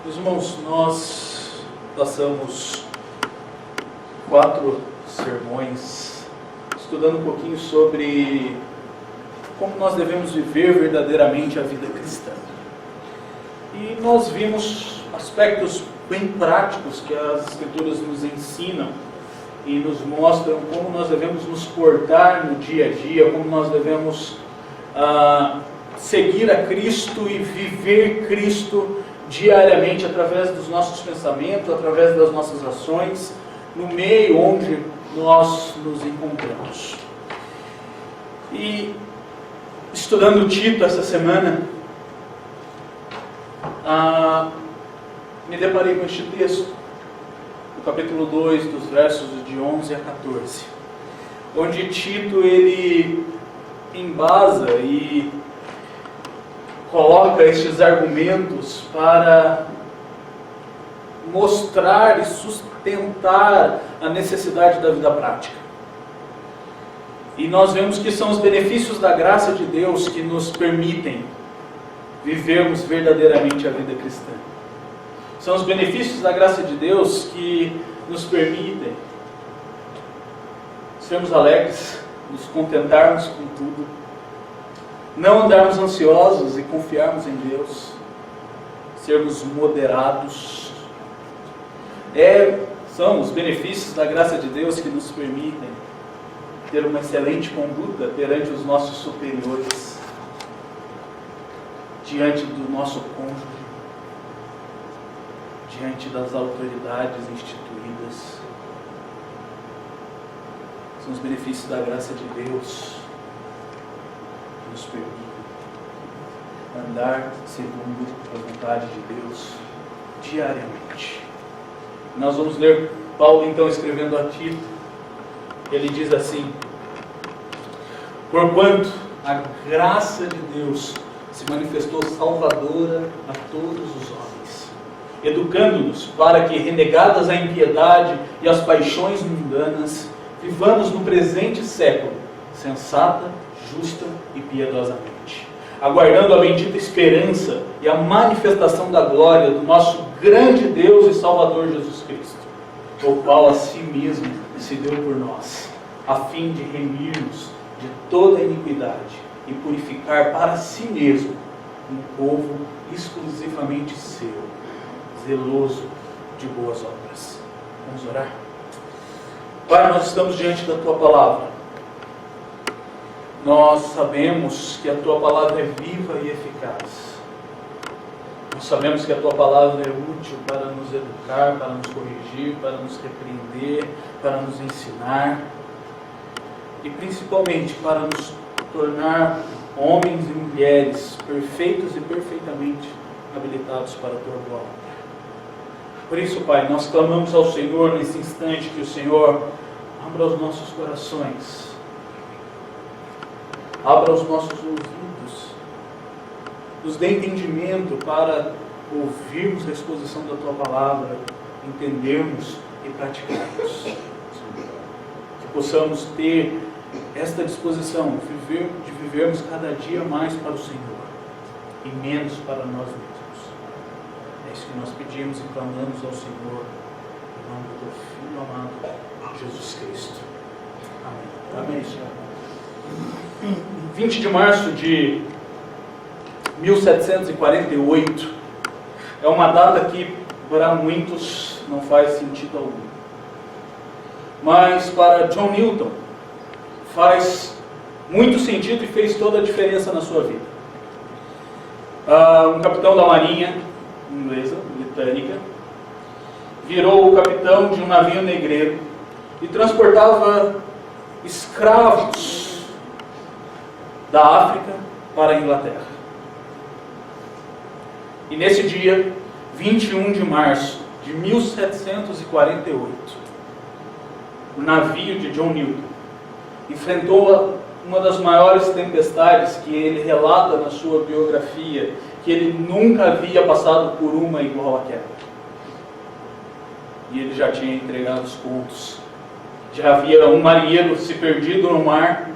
Meus irmãos, nós passamos 4 sermões estudando um pouquinho sobre como nós devemos viver verdadeiramente a vida cristã. E nós vimos aspectos bem práticos que as Escrituras nos ensinam e nos mostram como nós devemos nos portar no dia a dia, como nós devemos seguir a Cristo e viver Cristo diariamente, através dos nossos pensamentos, através das nossas ações, no meio onde nós nos encontramos. E estudando Tito essa semana, me deparei com este texto, no capítulo 2, dos versos de 11 a 14, onde Tito ele embasa e coloca estes argumentos para mostrar e sustentar a necessidade da vida prática. E nós vemos que são os benefícios da graça de Deus que nos permitem vivermos verdadeiramente a vida cristã. São os benefícios da graça de Deus que nos permitem sermos alegres, nos contentarmos com tudo, não andarmos ansiosos e confiarmos em Deus, sermos moderados. São os benefícios da graça de Deus que nos permitem ter uma excelente conduta perante os nossos superiores, diante do nosso cônjuge, diante das autoridades instituídas. São os benefícios da graça de Deus que nos permitem andar segundo a vontade de Deus diariamente. Nós vamos ler Paulo então escrevendo a Tito. Ele diz assim: porquanto a graça de Deus se manifestou salvadora a todos os homens, educando-nos para que, renegadas a impiedade e as paixões mundanas, vivamos no presente século sensata, justa e piedosamente, aguardando a bendita esperança e a manifestação da glória do nosso grande Deus e Salvador Jesus Cristo, o qual a si mesmo se deu por nós, a fim de remir-nos de toda a iniquidade e purificar para si mesmo um povo exclusivamente seu, zeloso de boas obras. Vamos orar? Pai, nós estamos diante da Tua Palavra. Nós sabemos que a Tua Palavra é viva e eficaz. Nós sabemos que a Tua Palavra é útil para nos educar, para nos corrigir, para nos repreender, para nos ensinar e principalmente para nos tornar homens e mulheres perfeitos e perfeitamente habilitados para a Tua boa obra. Por isso, Pai, nós clamamos ao Senhor nesse instante que o Senhor abra os nossos corações, abra os nossos ouvidos, nos dê entendimento para ouvirmos a exposição da Tua Palavra, entendermos e praticarmos. Que possamos ter esta disposição de vivermos cada dia mais para o Senhor e menos para nós mesmos. É isso que nós pedimos e clamamos ao Senhor, em nome do teu Filho amado, Jesus Cristo. Amém. Amém, Senhor. 20 de março de 1748 é uma data que para muitos não faz sentido algum. Mas para John Newton faz muito sentido e fez toda a diferença na sua vida. Um capitão da marinha inglesa, britânica, virou o capitão de um navio negreiro e transportava escravos da África para a Inglaterra. E nesse dia, 21 de março de 1748, o navio de John Newton enfrentou uma das maiores tempestades que ele relata na sua biografia, que ele nunca havia passado por uma igual àquela. E ele já tinha entregado os pontos. Já havia um marinheiro se perdido no mar,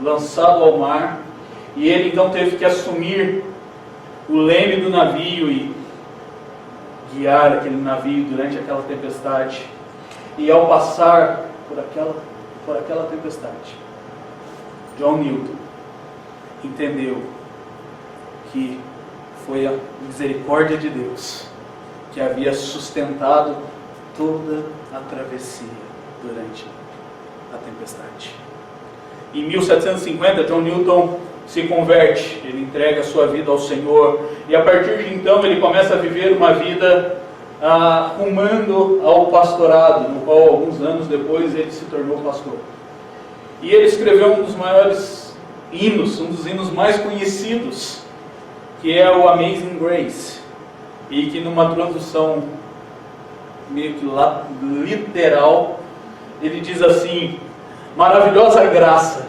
lançado ao mar, e ele então teve que assumir o leme do navio e guiar aquele navio durante aquela tempestade. E ao passar por aquela tempestade, John Newton entendeu que foi a misericórdia de Deus que havia sustentado toda a travessia durante a tempestade. Em 1750, John Newton se converte, ele entrega a sua vida ao Senhor, e a partir de então ele começa a viver uma vida rumando ao pastorado, no qual alguns anos depois ele se tornou pastor. E ele escreveu um dos maiores hinos, um dos hinos mais conhecidos, que é o Amazing Grace, e que numa tradução meio que literal, ele diz assim: maravilhosa graça,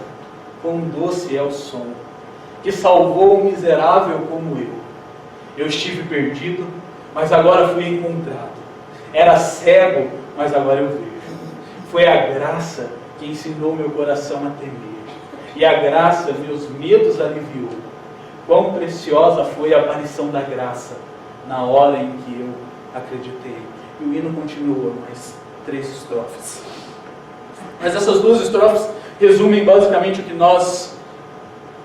quão doce é o som, que salvou o miserável como eu. Eu estive perdido, mas agora fui encontrado. Era cego, mas agora eu vejo. Foi a graça que ensinou meu coração a temer, e a graça meus medos aliviou. Quão preciosa foi a aparição da graça na hora em que eu acreditei. E o hino continua, mais 3 estrofes. Mas essas 2 estrofes resumem basicamente o que nós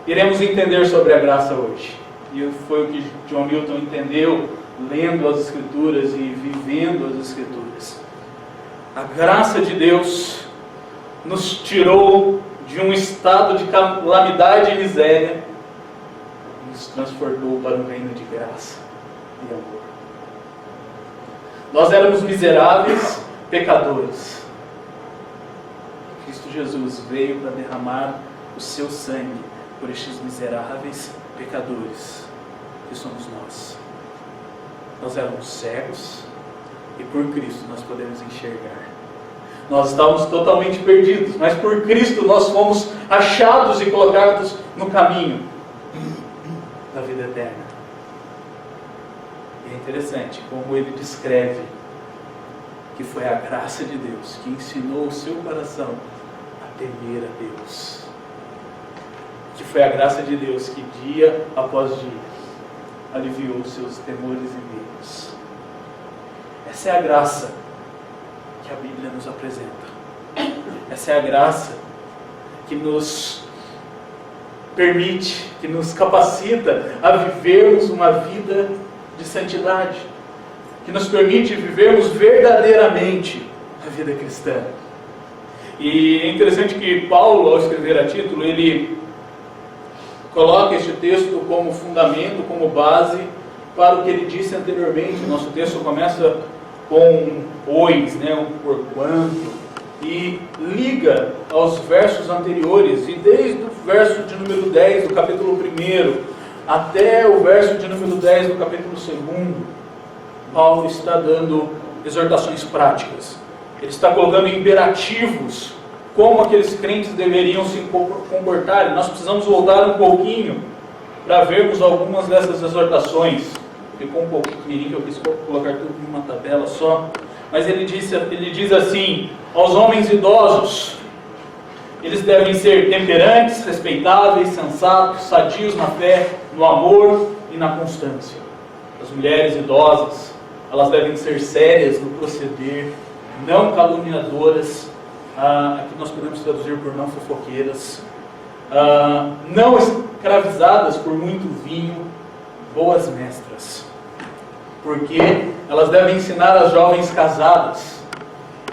iremos entender sobre a graça hoje. E foi o que John Newton entendeu lendo as Escrituras e vivendo as Escrituras. A graça de Deus nos tirou de um estado de calamidade e miséria e nos transportou para um reino de graça e amor. Nós éramos miseráveis, pecadores. Cristo Jesus veio para derramar o seu sangue por estes miseráveis pecadores que somos nós. Nós éramos cegos e por Cristo nós podemos enxergar. Nós estávamos totalmente perdidos, mas por Cristo nós fomos achados e colocados no caminho da vida eterna. E é interessante como ele descreve que foi a graça de Deus que ensinou o seu coração a temer a Deus. Que foi a graça de Deus que dia após dia aliviou os seus temores e medos. Essa é a graça que a Bíblia nos apresenta. Essa é a graça que nos permite, que nos capacita a vivermos uma vida de santidade, que nos permite vivermos verdadeiramente a vida cristã. E é interessante que Paulo, ao escrever a título, ele coloca este texto como fundamento, como base para o que ele disse anteriormente. Nosso texto começa com pois, um porquanto, e liga aos versos anteriores, e desde o verso de número 10 do capítulo 1 até o verso de número 10 do capítulo 2, Paulo está dando exortações práticas. Ele está colocando imperativos, como aqueles crentes deveriam se comportar. Nós precisamos voltar um pouquinho para vermos algumas dessas exortações. Ficou um pouco pequenininho, eu quis colocar tudo em uma tabela só. Mas ele diz assim: aos homens idosos, eles devem ser temperantes, respeitáveis, sensatos, sadios na fé, no amor e na constância. As mulheres idosas, elas devem ser sérias no proceder, não caluniadoras, aqui nós podemos traduzir por não fofoqueiras, não escravizadas por muito vinho, boas mestras, porque elas devem ensinar as jovens casadas,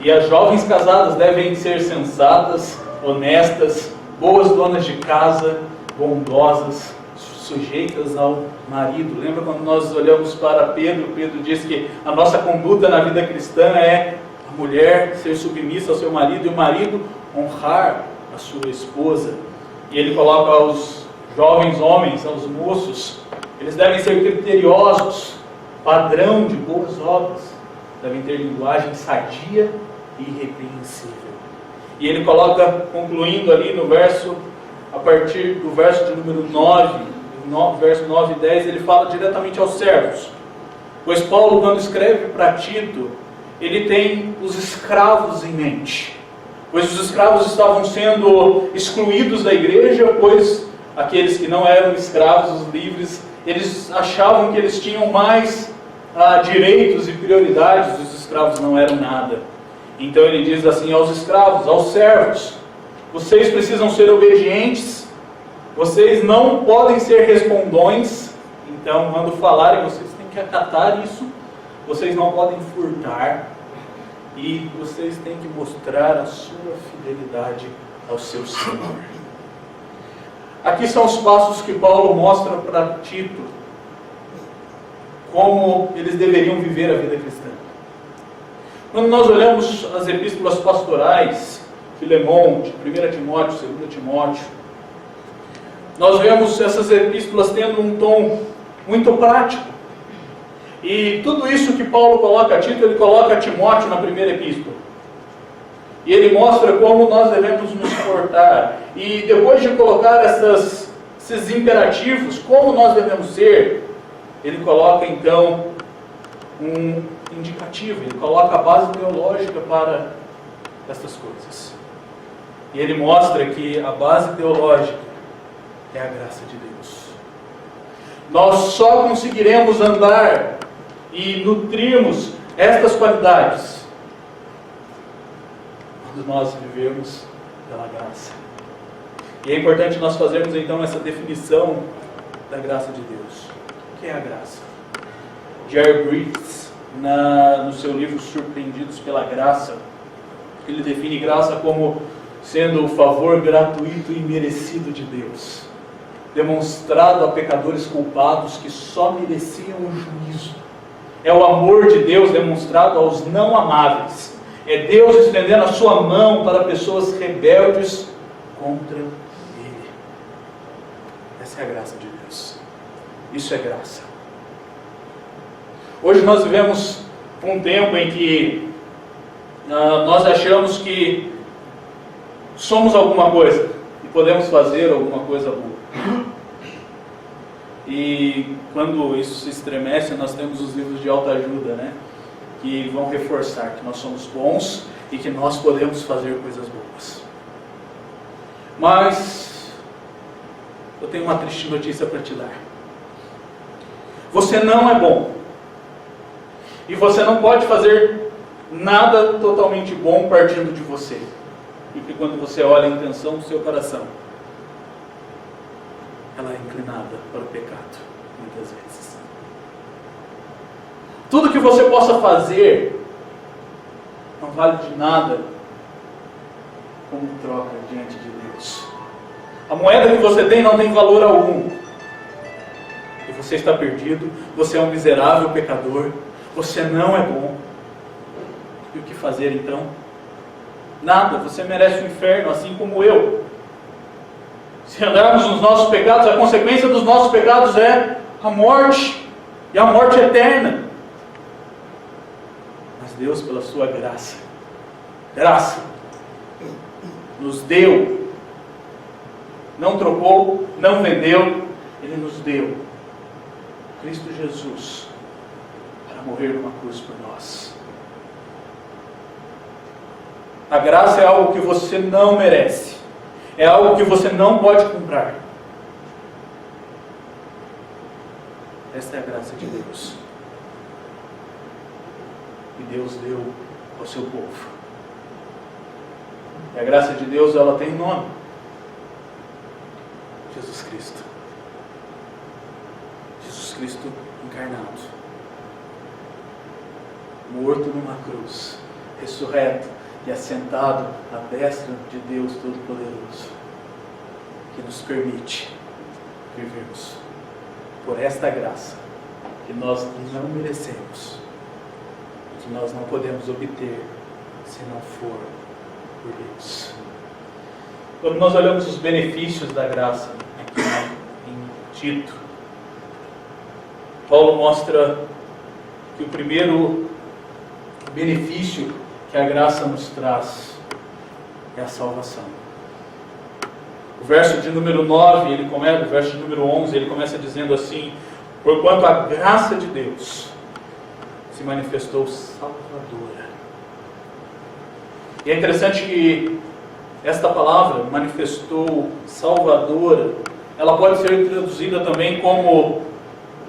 e as jovens casadas devem ser sensatas, honestas, boas donas de casa, bondosas, sujeitas ao marido. Lembra quando nós olhamos para Pedro? Pedro diz que a nossa conduta na vida cristã é a mulher ser submissa ao seu marido e o marido honrar a sua esposa. E ele coloca aos jovens homens, aos moços, eles devem ser criteriosos, padrão de boas obras, devem ter linguagem sadia e irrepreensível. E ele coloca, concluindo ali no verso, a partir do verso de número 9, verso 9 e 10, ele fala diretamente aos servos. Pois Paulo, quando escreve para Tito, ele tem os escravos em mente. Pois os escravos estavam sendo excluídos da igreja, pois aqueles que não eram escravos, os livres, eles achavam que eles tinham mais direitos e prioridades, os escravos não eram nada. Então ele diz assim aos escravos, aos servos: vocês precisam ser obedientes, vocês não podem ser respondões, então quando falarem vocês têm que acatar isso, vocês não podem furtar, e vocês têm que mostrar a sua fidelidade ao seu Senhor. Aqui são os passos que Paulo mostra para Tito, como eles deveriam viver a vida cristã. Quando nós olhamos as epístolas pastorais, Filemão, de 1 Timóteo, 2 Timóteo, nós vemos essas epístolas tendo um tom muito prático. E tudo isso que Paulo coloca a Tito, ele coloca a Timóteo na primeira epístola. E ele mostra como nós devemos nos portar. E depois de colocar esses imperativos, como nós devemos ser, ele coloca então um indicativo, ele coloca a base teológica para essas coisas. E ele mostra que a base teológica é a graça de Deus. Nós só conseguiremos andar e nutrirmos estas qualidades quando nós vivermos pela graça. E é importante nós fazermos então essa definição da graça de Deus. O que é a graça? Jerry Bridges, no seu livro Surpreendidos pela Graça, ele define graça como sendo o favor gratuito e merecido de Deus, demonstrado a pecadores culpados que só mereciam o juízo. É o amor de Deus demonstrado aos não amáveis. É Deus estendendo a sua mão para pessoas rebeldes contra Ele. Essa é a graça de Deus. Isso é graça. Hoje nós vivemos um tempo em que nós achamos que somos alguma coisa e podemos fazer alguma coisa boa. E quando isso se estremece, nós temos os livros de autoajuda, né? Que vão reforçar que nós somos bons e que nós podemos fazer coisas boas. Mas eu tenho uma triste notícia para te dar. Você não é bom. E você não pode fazer nada totalmente bom partindo de você. Porque quando você olha a intenção do seu coração, ela é inclinada para o pecado, muitas vezes. Tudo que você possa fazer não vale de nada como troca diante de Deus. A moeda que você tem não tem valor algum. E você está perdido, você é um miserável pecador, você não é bom. E o que fazer então? Nada, você merece o inferno, assim como eu. Se andarmos nos nossos pecados, a consequência dos nossos pecados é a morte, e a morte eterna. Mas Deus, pela sua graça, nos deu, não trocou, não vendeu, Ele nos deu Cristo Jesus para morrer numa cruz por nós. A graça é algo que você não merece. É algo que você não pode comprar. Esta é a graça de Deus. E Deus deu ao seu povo. E a graça de Deus, ela tem nome: Jesus Cristo. Jesus Cristo encarnado, morto numa cruz, ressurreto e assentado à destra de Deus Todo-Poderoso, que nos permite vivermos por esta graça que nós não merecemos, que nós não podemos obter se não for por Deus. Quando nós olhamos os benefícios da graça aqui em Tito, Paulo mostra que o primeiro benefício que a graça nos traz é a salvação. O verso de número 9, o verso de número 11, ele começa dizendo assim: porquanto a graça de Deus se manifestou salvadora. E é interessante que esta palavra, manifestou salvadora, ela pode ser traduzida também como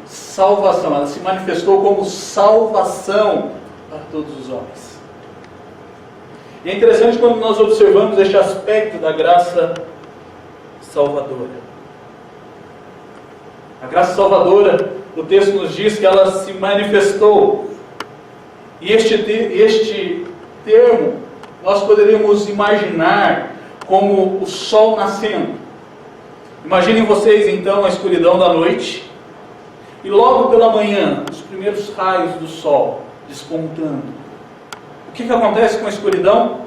salvação. Ela se manifestou como salvação para todos os homens. E é interessante quando nós observamos este aspecto da graça salvadora. A graça salvadora, o texto nos diz que ela se manifestou. E este termo nós poderíamos imaginar como o sol nascendo. Imaginem vocês então a escuridão da noite, e logo pela manhã, os primeiros raios do sol despontando. O que acontece com a escuridão?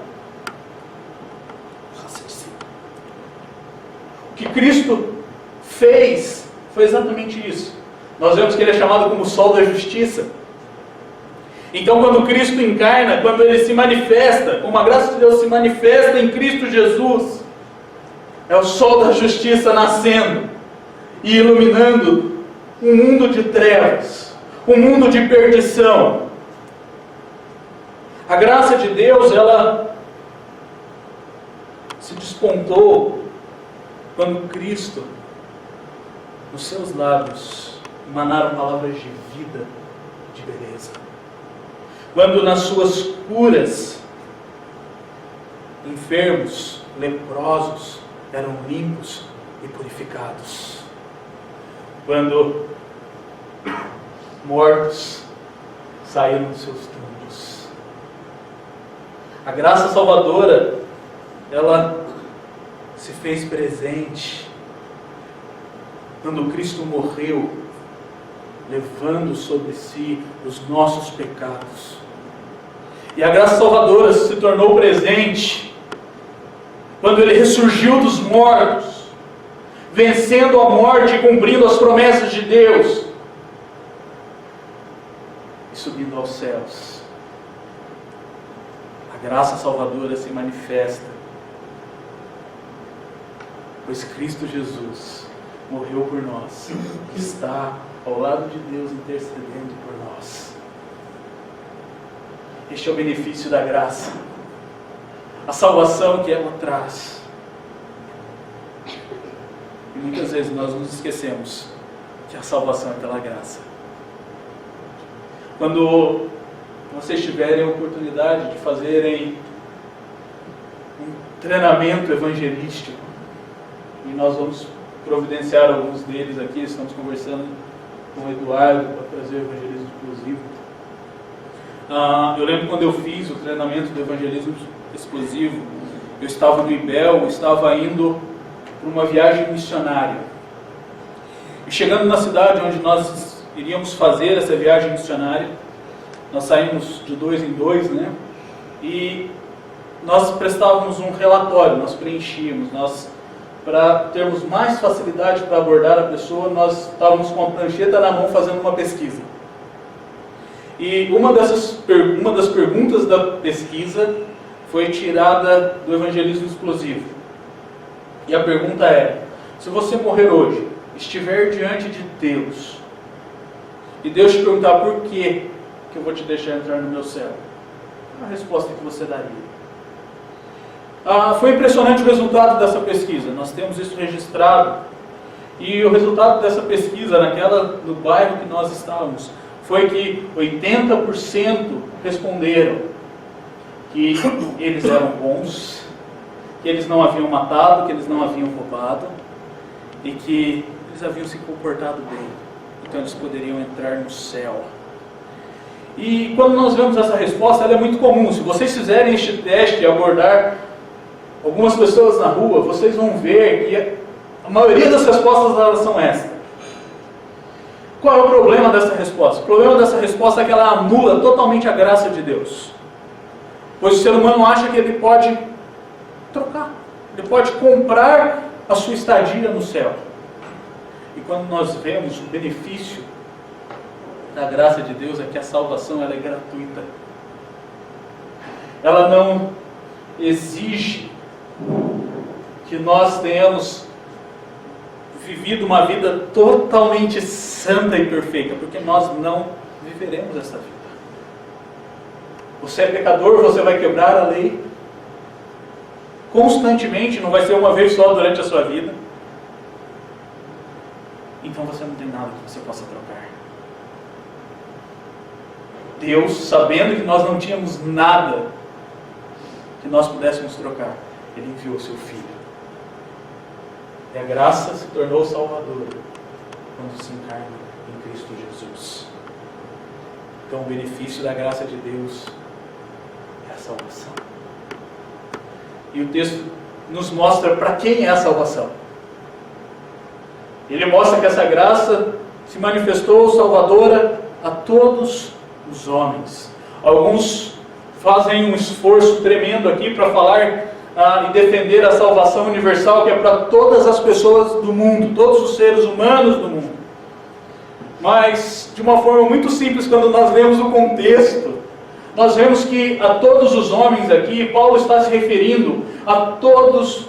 O que Cristo fez foi exatamente isso. Nós vemos que Ele é chamado como o sol da justiça. Então, quando Cristo encarna, quando Ele se manifesta, como a graça de Deus se manifesta em Cristo Jesus, é o sol da justiça nascendo e iluminando um mundo de trevas, um mundo de perdição. A graça de Deus, ela se despontou quando Cristo, nos seus lábios, emanaram palavras de vida, de beleza. Quando nas suas curas, enfermos, leprosos, eram limpos e purificados. Quando mortos saíram dos seus túmulos. A graça salvadora, ela se fez presente quando Cristo morreu, levando sobre si os nossos pecados. E a graça salvadora se tornou presente quando Ele ressurgiu dos mortos, vencendo a morte e cumprindo as promessas de Deus, e subindo aos céus. A graça salvadora se manifesta, pois Cristo Jesus morreu por nós, está ao lado de Deus intercedendo por nós. Este é o benefício da graça, a salvação que ela traz. E muitas vezes nós nos esquecemos que a salvação é pela graça. Quando vocês tiverem a oportunidade de fazerem um treinamento evangelístico, e nós vamos providenciar alguns deles aqui, estamos conversando com o Eduardo para trazer o evangelismo explosivo. Eu lembro quando eu fiz o treinamento do evangelismo explosivo, eu estava no IBEL, estava indo para uma viagem missionária. E chegando na cidade onde nós iríamos fazer essa viagem missionária, nós saímos de 2 em 2, né? E nós prestávamos um relatório, nós preenchíamos, para termos mais facilidade para abordar a pessoa, nós estávamos com a prancheta na mão fazendo uma pesquisa. E uma das perguntas da pesquisa foi tirada do evangelismo explosivo. E a pergunta é: se você morrer hoje, estiver diante de Deus, e Deus te perguntar por que eu vou te deixar entrar no meu céu, qual a resposta que você daria? Foi impressionante o resultado dessa pesquisa, nós temos isso registrado. E o resultado dessa pesquisa, no bairro que nós estávamos, foi que 80% responderam que eles eram bons, que eles não haviam matado, que eles não haviam roubado e que eles haviam se comportado bem. Então eles poderiam entrar no céu. E quando nós vemos essa resposta, ela é muito comum. Se vocês fizerem este teste e abordar algumas pessoas na rua, vocês vão ver que a maioria das respostas elas são essas. Qual é o problema dessa resposta? O problema dessa resposta é que ela anula totalmente a graça de Deus. Pois o ser humano acha que ele pode trocar, ele pode comprar a sua estadia no céu. E quando nós vemos o benefício da graça de Deus, é que a salvação ela é gratuita. Ela não exige que nós tenhamos vivido uma vida totalmente santa e perfeita, porque nós não viveremos essa vida. Você é pecador, você vai quebrar a lei constantemente, não vai ser uma vez só durante a sua vida. Então você não tem nada que você possa trocar. Deus, sabendo que nós não tínhamos nada que nós pudéssemos trocar, Ele enviou o seu Filho. E a graça se tornou salvadora quando se encarna em Cristo Jesus. Então o benefício da graça de Deus é a salvação. E o texto nos mostra para quem é a salvação. Ele mostra que essa graça se manifestou salvadora a todos os homens. Alguns fazem um esforço tremendo aqui para falar e defender a salvação universal, que é para todas as pessoas do mundo, todos os seres humanos do mundo. Mas, de uma forma muito simples, quando nós lemos o contexto, nós vemos que a todos os homens aqui, Paulo está se referindo a todos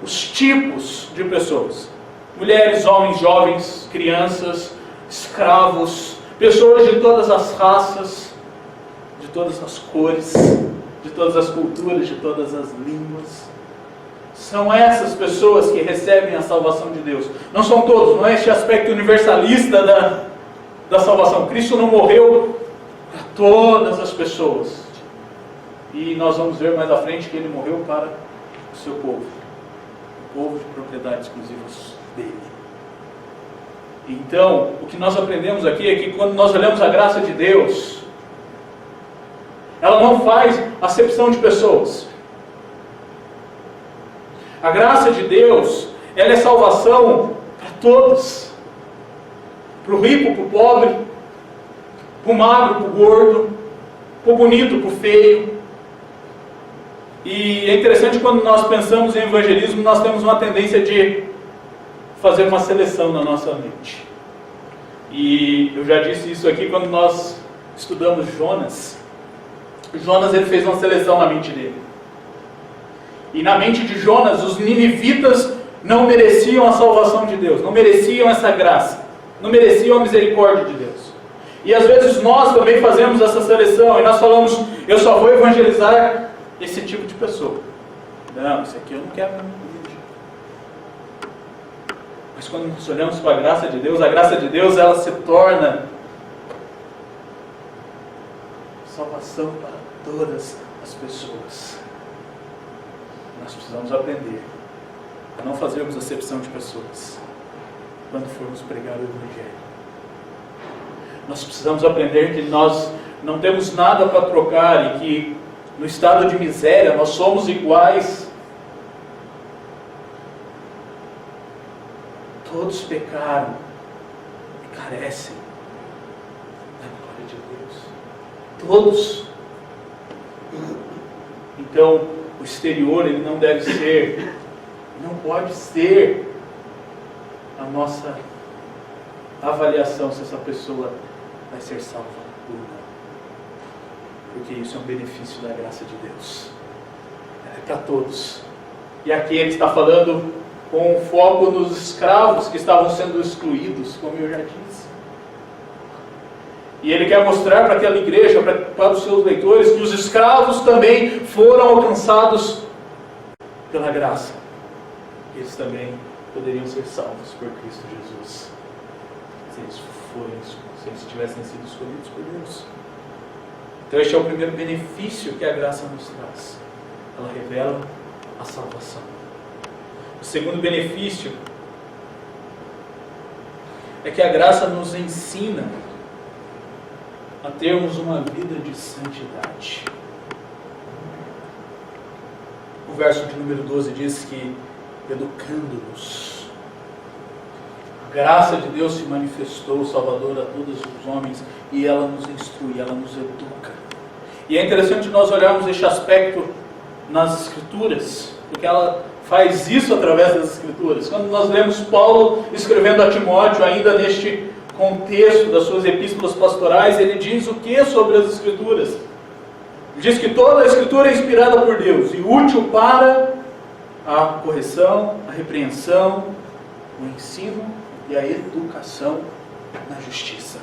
os tipos de pessoas. Mulheres, homens, jovens, crianças, escravos, pessoas de todas as raças, de todas as cores, de todas as culturas, de todas as línguas. São essas pessoas que recebem a salvação de Deus. Não são todos, não é este aspecto universalista da salvação. Cristo não morreu para todas as pessoas. E nós vamos ver mais à frente que Ele morreu para o seu povo. O povo de propriedade exclusiva dele. Então, o que nós aprendemos aqui é que quando nós olhamos a graça de Deus, ela não faz acepção de pessoas. A graça de Deus, ela é salvação para todos. Para o rico, para o pobre, para o magro, para o gordo, para o bonito, para o feio. E é interessante quando nós pensamos em evangelismo, nós temos uma tendência de fazer uma seleção na nossa mente. E eu já disse isso aqui quando nós estudamos Jonas. Jonas ele fez uma seleção na mente dele. E na mente de Jonas, os ninivitas não mereciam a salvação de Deus, não mereciam essa graça, não mereciam a misericórdia de Deus. E às vezes nós também fazemos essa seleção e nós falamos, eu só vou evangelizar esse tipo de pessoa. Não, isso aqui eu não quero na minha vida. Mas quando nós olhamos para a graça de Deus ela se torna salvação para todas as pessoas. Nós precisamos aprender a não fazermos acepção de pessoas quando formos pregar o Evangelho. Nós precisamos aprender que nós não temos nada para trocar e que no estado de miséria nós somos iguais. Todos pecaram e carecem da glória de Deus. Todos. Então, o exterior ele não deve ser, não pode ser a nossa avaliação se essa pessoa vai ser salva ou não. Porque isso é um benefício da graça de Deus. É para todos. E aqui ele está falando com foco nos escravos que estavam sendo excluídos, como eu já disse. E ele quer mostrar para aquela igreja, para os seus leitores, que os escravos também foram alcançados pela graça. Eles também poderiam ser salvos por Cristo Jesus, se eles tivessem sido escolhidos por Deus. Então este é o primeiro benefício que a graça nos traz. Ela revela a salvação. O segundo benefício é que a graça nos ensina a termos uma vida de santidade. O verso de número 12 diz que, educando-nos, a graça de Deus se manifestou, Salvador a todos os homens, e ela nos instrui, ela nos educa. E é interessante nós olharmos este aspecto nas Escrituras, porque ela faz isso através das Escrituras. Quando nós lemos Paulo escrevendo a Timóteo, ainda neste contexto das suas epístolas pastorais, ele diz o que sobre as Escrituras? Ele diz que toda a Escritura é inspirada por Deus e útil para a correção, a repreensão, o ensino e a educação na justiça.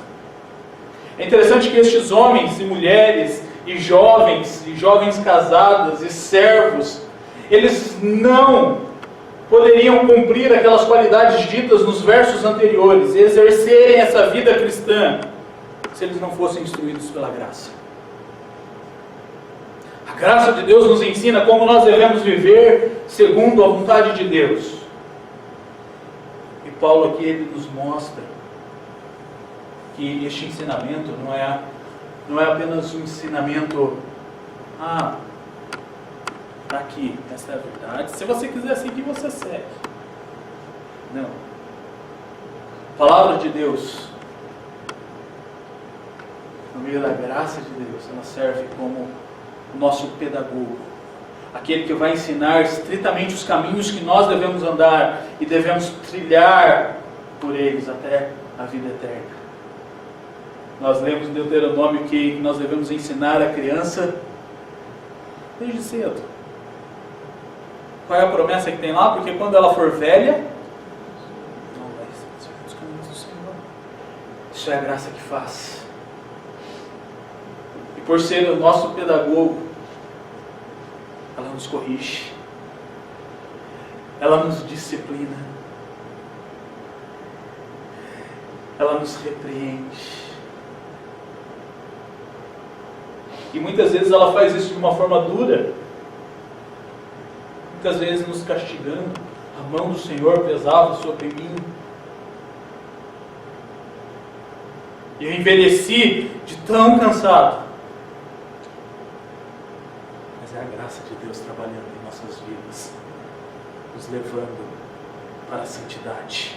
É interessante que estes homens e mulheres e jovens casadas e servos, eles não poderiam cumprir aquelas qualidades ditas nos versos anteriores e exercerem essa vida cristã se eles não fossem instruídos pela graça. A graça de Deus nos ensina como nós devemos viver segundo a vontade de Deus. E Paulo aqui ele nos mostra que este ensinamento não é apenas um ensinamento, está aqui, essa é a verdade. Se você quiser seguir, você segue. Não. A palavra de Deus, no meio da graça de Deus, ela serve como o nosso pedagogo. Aquele que vai ensinar estritamente os caminhos que nós devemos andar e devemos trilhar por eles até a vida eterna. Nós lemos em Deuteronômio que nós devemos ensinar a criança desde cedo. Qual é a promessa que tem lá? Porque quando ela for velha, não vai ser os caminhos do Senhor. Isso é a graça que faz. E por ser o nosso pedagogo, ela nos corrige, ela nos disciplina, ela nos repreende. E muitas vezes ela faz isso de uma forma dura, muitas vezes nos castigando. A mão do Senhor pesava sobre mim. E eu envelheci de tão cansado. Mas é a graça de Deus trabalhando em nossas vidas, nos levando para a santidade.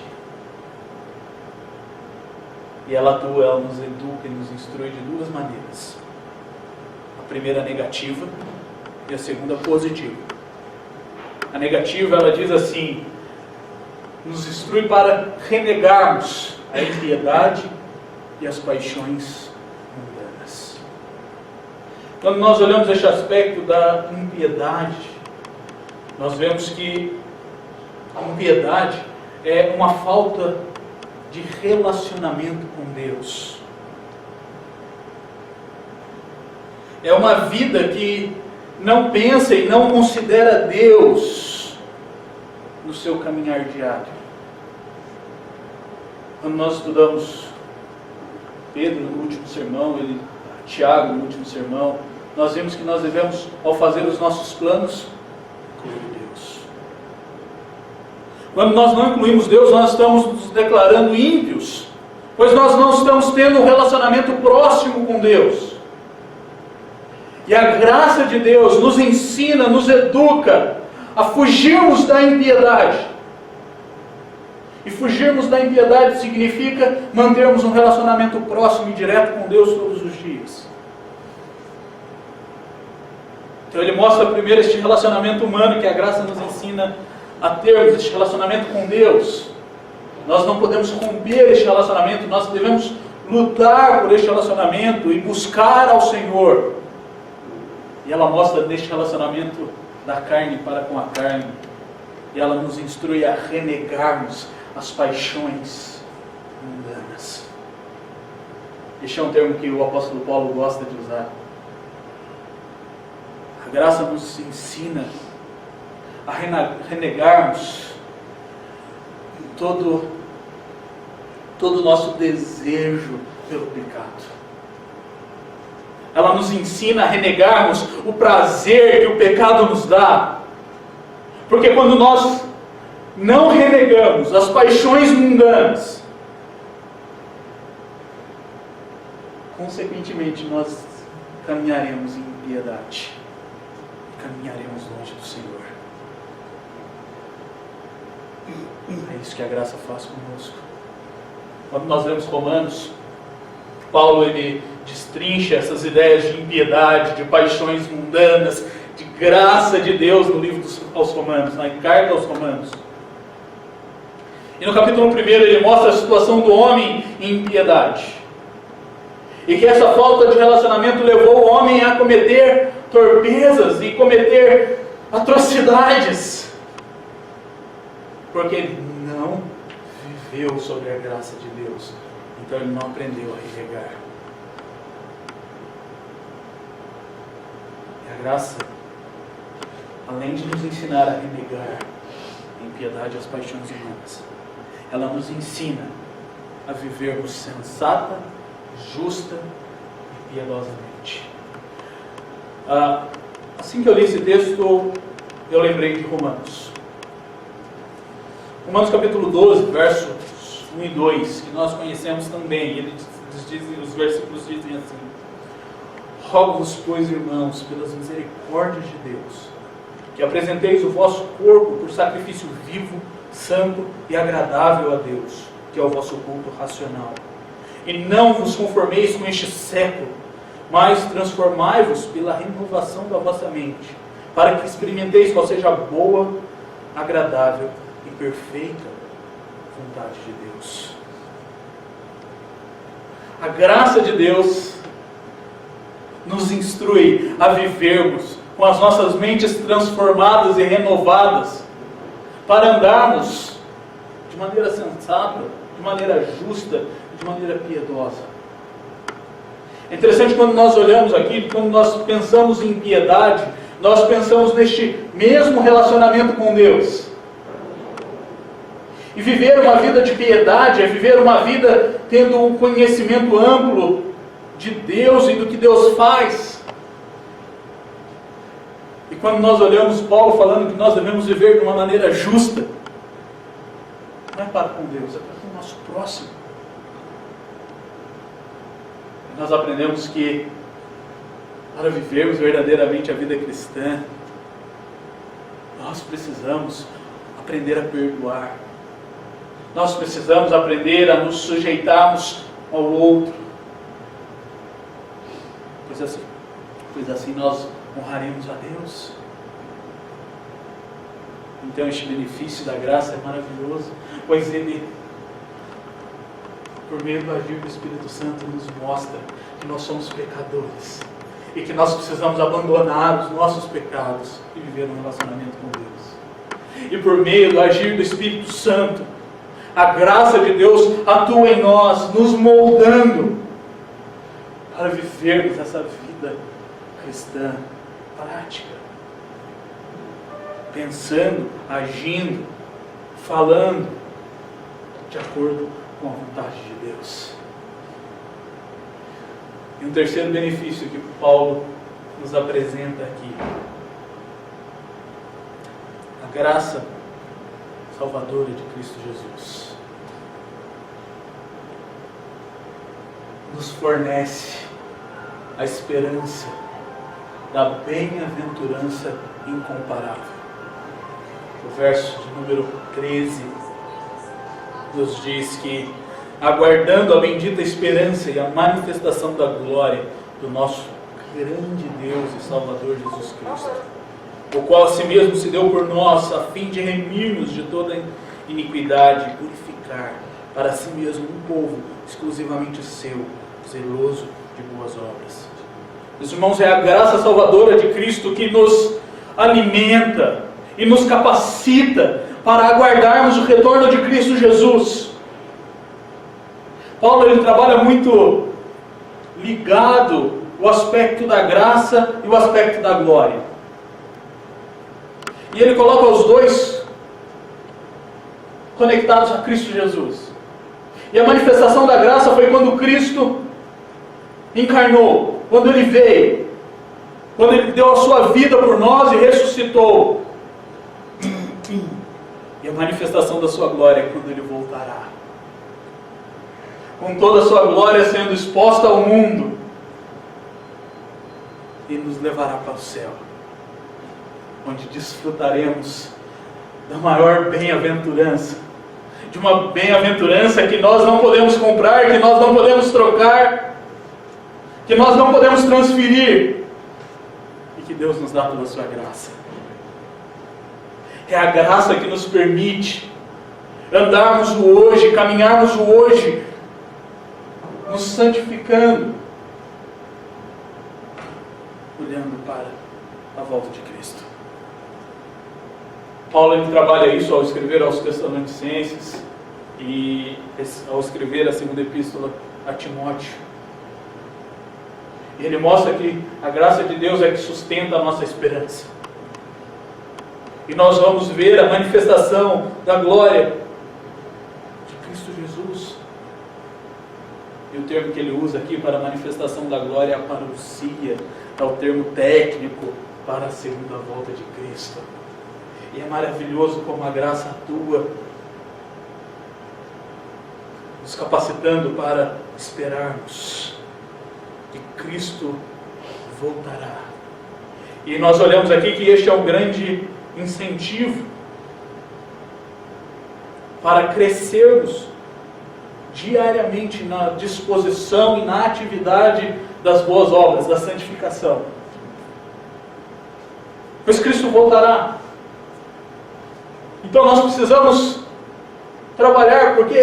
E ela atua, ela nos educa e nos instrui de duas maneiras. A primeira negativa e a segunda positiva. A negativa, ela diz assim, nos instrui para renegarmos a impiedade e as paixões mundanas. Quando nós olhamos este aspecto da impiedade, nós vemos que a impiedade é uma falta de relacionamento com Deus. É uma vida que não pensa e não considera Deus no seu caminhar diário. Quando nós estudamos Pedro no último sermão, Tiago no último sermão, nós vimos que nós devemos, ao fazer os nossos planos, incluir Deus. Quando nós não incluímos Deus, nós estamos nos declarando ímpios, pois nós não estamos tendo um relacionamento próximo com Deus. E a graça de Deus nos ensina, nos educa a fugirmos da impiedade. E fugirmos da impiedade significa mantermos um relacionamento próximo e direto com Deus todos os dias. Então ele mostra primeiro este relacionamento humano que a graça nos ensina a termos, este relacionamento com Deus. Nós não podemos romper este relacionamento, nós devemos lutar por este relacionamento e buscar ao Senhor. E ela mostra neste relacionamento da carne para com a carne. E ela nos instrui a renegarmos as paixões mundanas. Este é um termo que o apóstolo Paulo gosta de usar. A graça nos ensina a renegarmos todo o nosso desejo pelo pecado. ela nos ensina a renegarmos o prazer que o pecado nos dá. Porque quando nós não renegamos as paixões mundanas, consequentemente nós caminharemos em impiedade, caminharemos longe do Senhor. É isso que a graça faz conosco. Quando nós lemos Romanos, Paulo ele destrincha essas ideias de impiedade, de paixões mundanas, de graça de Deus no livro aos Romanos, na carta aos Romanos. E no capítulo 1 ele mostra a situação do homem em impiedade. E que essa falta de relacionamento levou o homem a cometer torpezas e cometer atrocidades. Porque ele não viveu sobre a graça de Deus. Então ele não aprendeu a renegar. E a graça, além de nos ensinar a renegar a impiedade e as paixões humanas, ela nos ensina a vivermos sensata, justa e piedosamente. Assim que eu li esse texto, eu lembrei de Romanos. Romanos capítulo 12, versos 1 e 2, que nós conhecemos também. Os versículos dizem assim: rogo-vos, pois, irmãos, pelas misericórdias de Deus, que apresenteis o vosso corpo por sacrifício vivo, santo e agradável a Deus, que é o vosso culto racional. E não vos conformeis com este século, mas transformai-vos pela renovação da vossa mente, para que experimenteis qual seja a boa, agradável e perfeita vontade de Deus. A graça de Deus nos instrui a vivermos com as nossas mentes transformadas e renovadas, para andarmos de maneira sensata, de maneira justa, de maneira piedosa. É interessante quando nós olhamos aqui, quando nós pensamos em piedade, nós pensamos neste mesmo relacionamento com Deus. E viver uma vida de piedade é viver uma vida tendo um conhecimento amplo de Deus e do que Deus faz. E quando nós olhamos Paulo falando que nós devemos viver de uma maneira justa, não é para com Deus, é para com o nosso próximo. E nós aprendemos que para vivermos verdadeiramente a vida cristã, nós precisamos aprender a perdoar. Nós precisamos aprender a nos sujeitarmos ao outro. Pois assim nós honraremos a Deus. Então este benefício da graça é maravilhoso, pois ele, por meio do agir do Espírito Santo, nos mostra que nós somos pecadores e que nós precisamos abandonar os nossos pecados e viver um relacionamento com Deus. E por meio do agir do Espírito Santo, a graça de Deus atua em nós, nos moldando para vivermos essa vida cristã prática, pensando, agindo, falando de acordo com a vontade de Deus. E um terceiro benefício que Paulo nos apresenta aqui: a graça salvadora de Cristo Jesus nos fornece a esperança da bem-aventurança incomparável. O verso de número 13 nos diz que, aguardando a bendita esperança e a manifestação da glória do nosso grande Deus e Salvador Jesus Cristo, o qual a si mesmo se deu por nós, a fim de remir-nos de toda iniquidade e purificar para si mesmo um povo exclusivamente seu, zeloso de boas obras. Meus irmãos, é a graça salvadora de Cristo que nos alimenta e nos capacita para aguardarmos o retorno de Cristo Jesus. Paulo ele trabalha muito ligado o aspecto da graça e o aspecto da glória. E ele coloca os dois conectados a Cristo Jesus. E a manifestação da graça foi quando Cristo encarnou. quando Ele veio, quando Ele deu a sua vida por nós e ressuscitou. E a manifestação da sua glória é quando Ele voltará, com toda a sua glória sendo exposta ao mundo, e nos levará para o céu, onde desfrutaremos da maior bem-aventurança, de uma bem-aventurança que nós não podemos comprar, que nós não podemos trocar, que nós não podemos transferir, e que Deus nos dá pela sua graça. É a graça que nos permite andarmos o hoje, caminharmos o hoje, nos santificando, olhando para a volta de Cristo. Paulo ele trabalha isso ao escrever aos Tessalonicenses e ao escrever a segunda epístola a Timóteo. E ele mostra que a graça de Deus é que sustenta a nossa esperança. E nós vamos ver a manifestação da glória de Cristo Jesus. E o termo que ele usa aqui para a manifestação da glória é a parousia, é o termo técnico para a segunda volta de Cristo. E é maravilhoso como a graça atua, nos capacitando para esperarmos que Cristo voltará. E nós olhamos aqui que este é um grande incentivo para crescermos diariamente na disposição e na atividade das boas obras, da santificação. Pois Cristo voltará. Então nós precisamos trabalhar, porque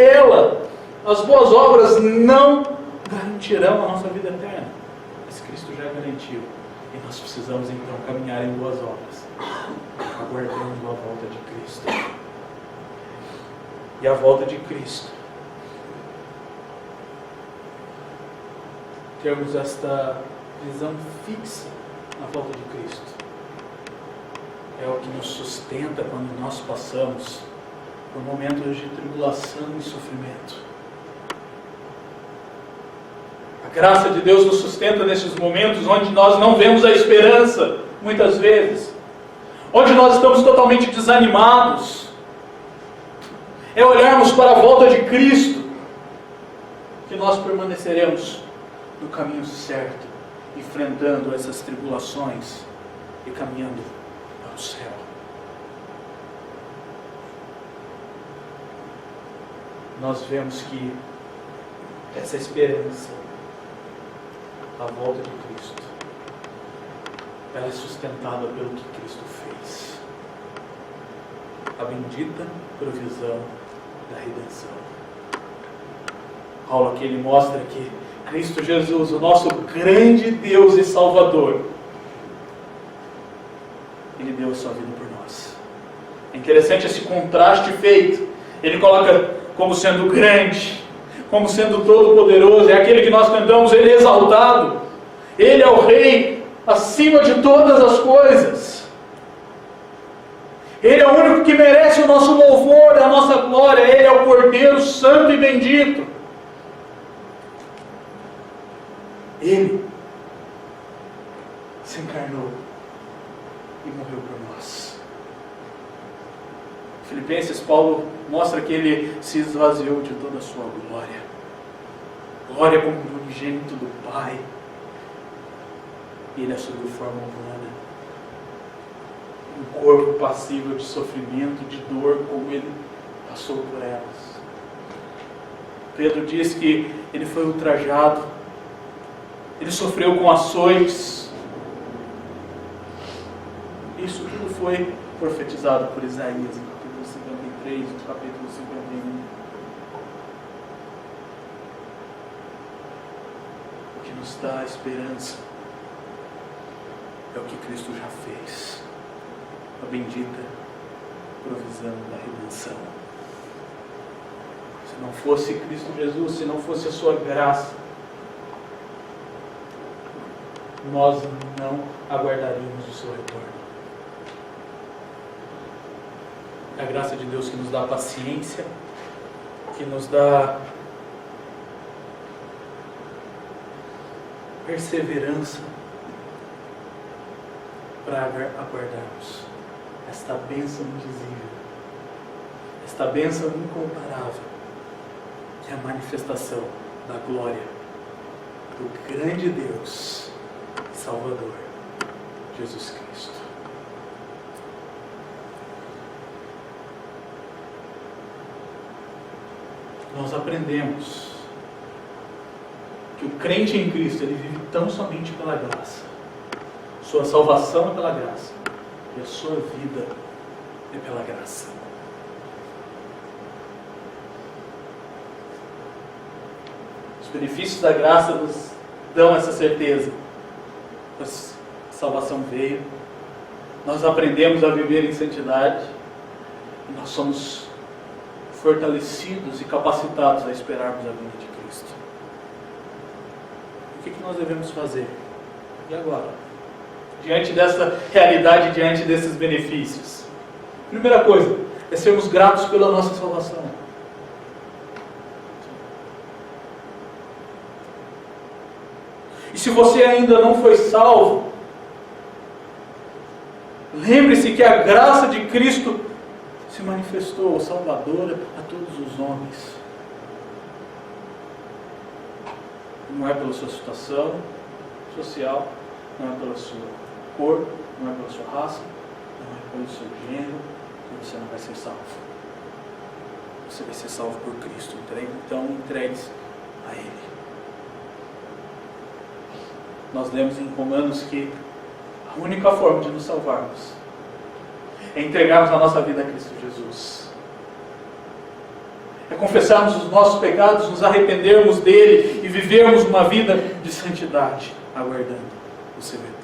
as boas obras não garantirão a nossa vida eterna, mas Cristo já garantiu. E nós precisamos então caminhar em boas obras, aguardando a volta de Cristo. E a volta de Cristo, termos esta visão fixa na volta de Cristo, é o que nos sustenta quando nós passamos por momentos de tribulação e sofrimento. A graça de Deus nos sustenta nesses momentos onde nós não vemos a esperança, muitas vezes, onde nós estamos totalmente desanimados. É olharmos para a volta de Cristo que nós permaneceremos no caminho certo, enfrentando essas tribulações e caminhando para o céu. Nós vemos que essa esperança, a volta de Cristo, ela é sustentada pelo que Cristo fez. A bendita provisão da redenção. Paulo aqui ele mostra que Cristo Jesus, o nosso grande Deus e Salvador, Ele deu a sua vida por nós. É interessante esse contraste feito. Ele coloca como sendo grande, como sendo todo-poderoso, é aquele que nós cantamos, Ele é exaltado, Ele é o Rei acima de todas as coisas. Ele é o único que merece o nosso louvor, a nossa glória. Ele é o Cordeiro Santo e Bendito. Ele se encarnou e morreu por nós. Filipenses, Paulo mostra que ele se esvaziou de toda a sua glória. Glória como unigênito do Pai. E ele assumiu forma humana. Um corpo passível de sofrimento, de dor, como ele passou por elas. Pedro diz que ele foi ultrajado, ele sofreu com açoites. Isso tudo foi profetizado por Isaías no capítulo 53, no capítulo 51. O que nos dá esperança é o que Cristo já fez. A bendita provisão da redenção. Se não fosse Cristo Jesus, se não fosse a sua graça, nós não aguardaríamos o seu retorno. É a graça de Deus que nos dá paciência, que nos dá perseverança para aguardarmos esta bênção indizível, esta bênção incomparável, que é a manifestação da glória do grande Deus e Salvador, Jesus Cristo. Nós aprendemos que o crente em Cristo, ele vive tão somente pela graça. Sua salvação é pela graça. E a sua vida é pela graça. Os benefícios da graça nos dão essa certeza. A salvação veio. Nós aprendemos a viver em santidade. E nós somos fortalecidos e capacitados a esperarmos a vinda de Cristo. O que nós devemos fazer? E agora? Diante dessa realidade, diante desses benefícios. Primeira coisa, é sermos gratos pela nossa salvação. E se você ainda não foi salvo, lembre-se que a graça de Cristo se manifestou salvadora a todos os homens. Não é pela sua situação social, não é pela sua cor, não é pela sua raça, não é pelo seu gênero, que você não vai ser salvo. Você vai ser salvo por Cristo. Então, entregues a Ele. Nós lemos em Romanos que a única forma de nos salvarmos é entregarmos a nossa vida a Cristo Jesus. É confessarmos os nossos pecados, nos arrependermos dele e vivermos uma vida de santidade, aguardando o seu retorno.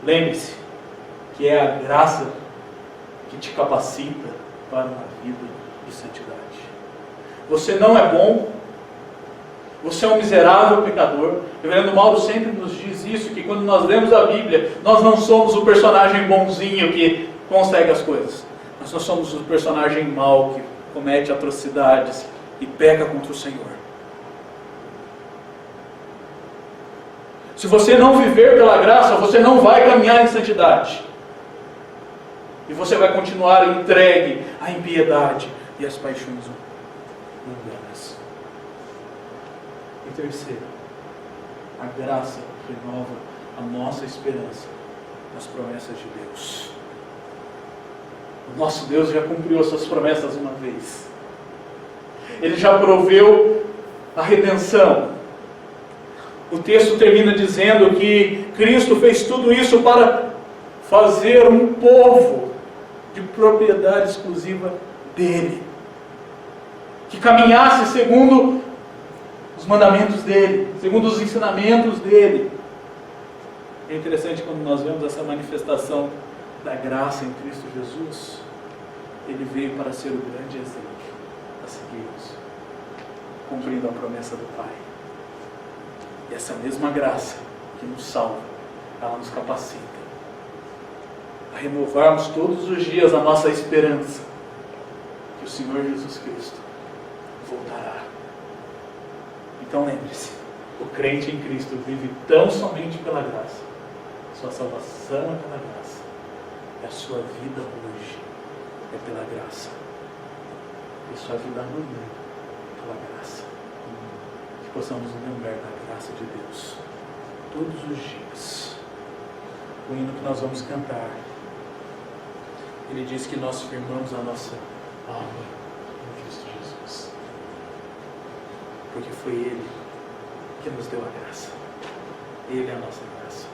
Lembre-se que é a graça que te capacita para uma vida de santidade. Você não é bom, você é um miserável pecador. O reverendo Mauro sempre nos diz isso, que quando nós lemos a Bíblia, nós não somos o personagem bonzinho que consegue as coisas. Nós somos o personagem mau que comete atrocidades e peca contra o Senhor. Se você não viver pela graça, você não vai caminhar em santidade. E você vai continuar entregue à impiedade e às paixões mundanas. E terceiro, a graça renova a nossa esperança nas promessas de Deus. O nosso Deus já cumpriu as suas promessas uma vez. Ele já proveu a redenção. O texto termina dizendo que Cristo fez tudo isso para fazer um povo de propriedade exclusiva dele, que caminhasse segundo os mandamentos dele, segundo os ensinamentos dele. É interessante quando nós vemos essa manifestação da graça em Cristo Jesus. Ele veio para ser o grande exemplo a seguirmos, cumprindo a promessa do Pai. E essa mesma graça que nos salva, ela nos capacita a renovarmos todos os dias a nossa esperança que o Senhor Jesus Cristo voltará. Então lembre-se, o crente em Cristo vive tão somente pela graça. Sua salvação é pela graça. E a sua vida hoje é pela graça. E sua vida amanhã é pela graça. Que possamos lembrar da graça de Deus todos os dias. O hino que nós vamos cantar, ele diz que nós firmamos a nossa alma em Cristo Jesus. Porque foi Ele que nos deu a graça. Ele é a nossa graça.